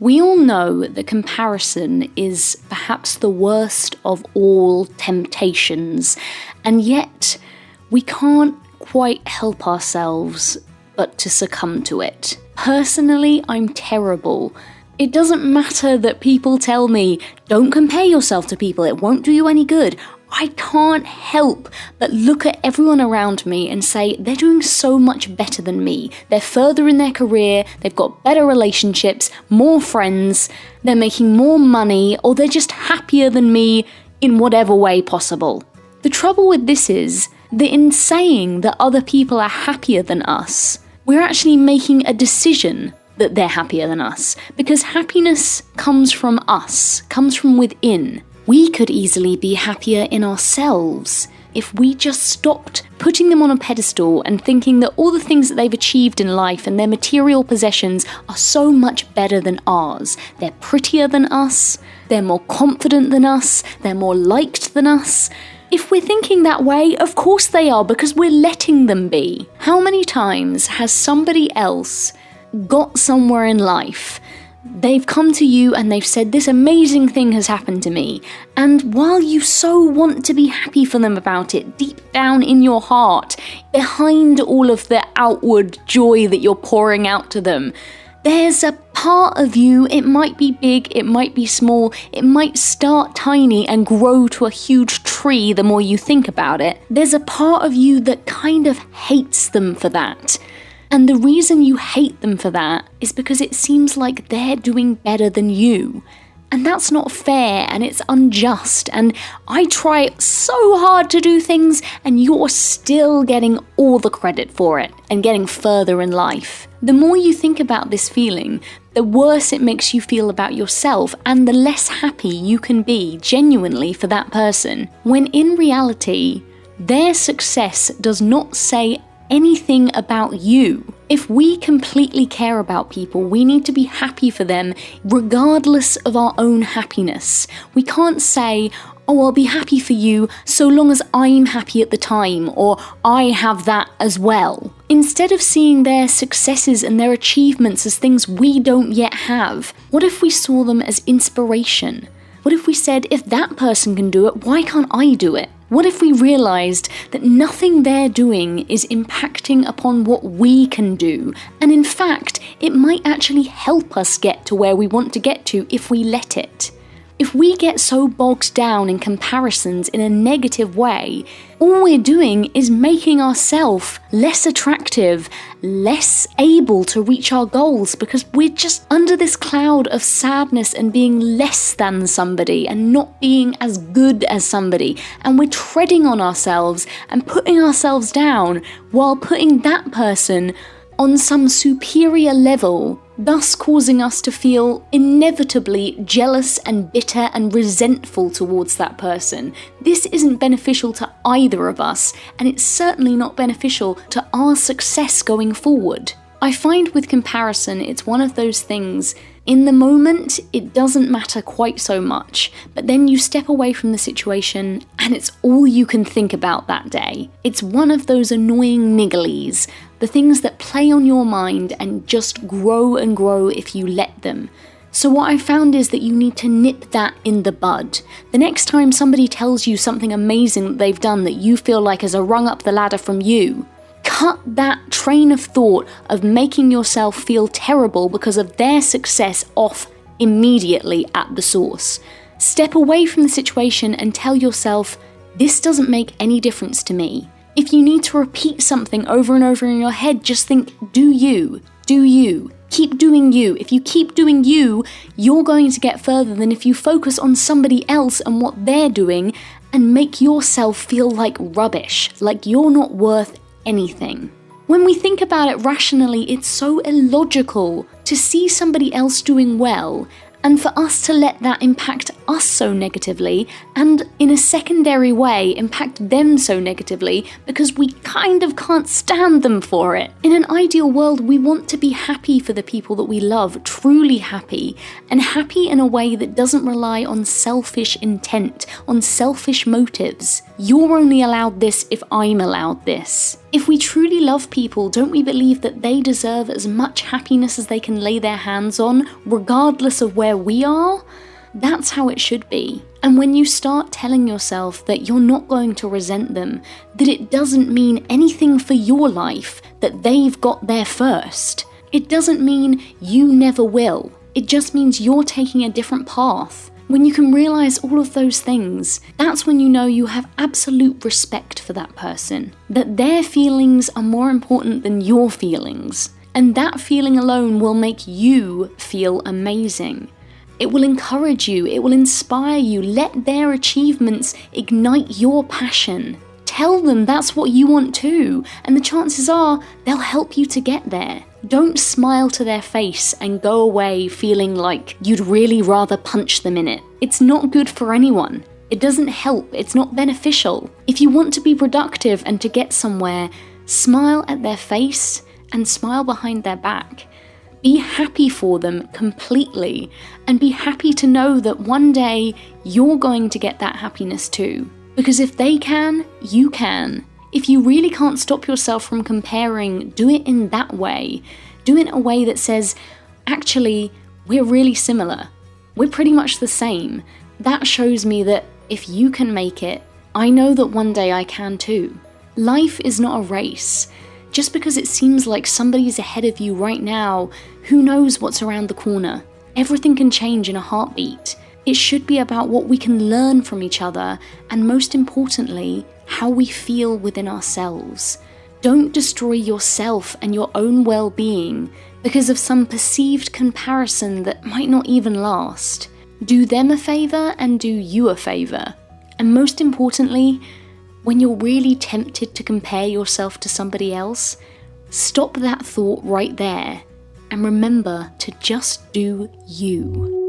We all know that comparison is perhaps the worst of all temptations, and yet we can't quite help ourselves but to succumb to it. Personally, I'm terrible. It doesn't matter that people tell me, don't compare yourself to people, it won't do you any good. I can't help but look at everyone around me and say, they're doing so much better than me. They're further in their career, they've got better relationships, more friends, they're making more money, or they're just happier than me in whatever way possible. The trouble with this is that in saying that other people are happier than us, we're actually making a decision that they're happier than us, because happiness comes from us, comes from within. We could easily be happier in ourselves if we just stopped putting them on a pedestal and thinking that all the things that they've achieved in life and their material possessions are so much better than ours. They're prettier than us, they're more confident than us, they're more liked than us. If we're thinking that way, of course they are, because we're letting them be. How many times has somebody else got somewhere in life, they've come to you and they've said, this amazing thing has happened to me, and while you so want to be happy for them about it, deep down in your heart, behind all of the outward joy that you're pouring out to them, there's a part of you, it might be big, it might be small, it might start tiny and grow to a huge tree the more you think about it. There's a part of you that kind of hates them for that. And the reason you hate them for that is because it seems like they're doing better than you. And that's not fair, and it's unjust, and I try so hard to do things and you're still getting all the credit for it and getting further in life. The more you think about this feeling, the worse it makes you feel about yourself, and the less happy you can be genuinely for that person, when in reality, their success does not say anything about you. If we completely care about people, we need to be happy for them regardless of our own happiness. We can't say, oh, I'll be happy for you so long as I'm happy at the time, or I have that as well. Instead of seeing their successes and their achievements as things we don't yet have, what if we saw them as inspiration? What if we said, if that person can do it, why can't I do it? What if we realised that nothing they're doing is impacting upon what we can do, and in fact, it might actually help us get to where we want to get to if we let it? If we get so bogged down in comparisons in a negative way, all we're doing is making ourselves less attractive, less able to reach our goals, because we're just under this cloud of sadness and being less than somebody and not being as good as somebody, and we're treading on ourselves and putting ourselves down while putting that person on some superior level, thus causing us to feel inevitably jealous and bitter and resentful towards that person. This isn't beneficial to either of us, and it's certainly not beneficial to our success going forward. I find with comparison, it's one of those things, in the moment, it doesn't matter quite so much, but then you step away from the situation and it's all you can think about that day. It's one of those annoying nigglies, the things that play on your mind and just grow and grow if you let them. So what I found is that you need to nip that in the bud. The next time somebody tells you something amazing that they've done that you feel like is a rung up the ladder from you, cut that train of thought of making yourself feel terrible because of their success off immediately at the source. Step away from the situation and tell yourself, this doesn't make any difference to me. If you need to repeat something over and over in your head, just think, do you. Keep doing you. If you keep doing you, you're going to get further than if you focus on somebody else and what they're doing and make yourself feel like rubbish, like you're not worth anything. When we think about it rationally, it's so illogical to see somebody else doing well and for us to let that impact us so negatively, and in a secondary way impact them so negatively because we kind of can't stand them for it. In an ideal world, we want to be happy for the people that we love, truly happy, and happy in a way that doesn't rely on selfish intent, on selfish motives. You're only allowed this if I'm allowed this. If we truly love people, don't we believe that they deserve as much happiness as they can lay their hands on, regardless of where we are? That's how it should be. And when you start telling yourself that you're not going to resent them, that it doesn't mean anything for your life, that they've got there first, it doesn't mean you never will. It just means you're taking a different path. When you can realize all of those things, that's when you know you have absolute respect for that person, that their feelings are more important than your feelings. And that feeling alone will make you feel amazing. It will encourage you, it will inspire you, let their achievements ignite your passion. Tell them that's what you want too, and the chances are they'll help you to get there. Don't smile to their face and go away feeling like you'd really rather punch them in it. It's not good for anyone. It doesn't help, it's not beneficial. If you want to be productive and to get somewhere, smile at their face and smile behind their back. Be happy for them completely, and be happy to know that one day you're going to get that happiness too. Because if they can, you can. If you really can't stop yourself from comparing, do it in that way. Do it in a way that says, actually, we're really similar. We're pretty much the same. That shows me that if you can make it, I know that one day I can too. Life is not a race. Just because it seems like somebody's ahead of you right now, who knows what's around the corner? Everything can change in a heartbeat. It should be about what we can learn from each other, and most importantly, how we feel within ourselves. Don't destroy yourself and your own well-being because of some perceived comparison that might not even last. Do them a favor and do you a favor. And most importantly, when you're really tempted to compare yourself to somebody else, stop that thought right there and remember to just do you.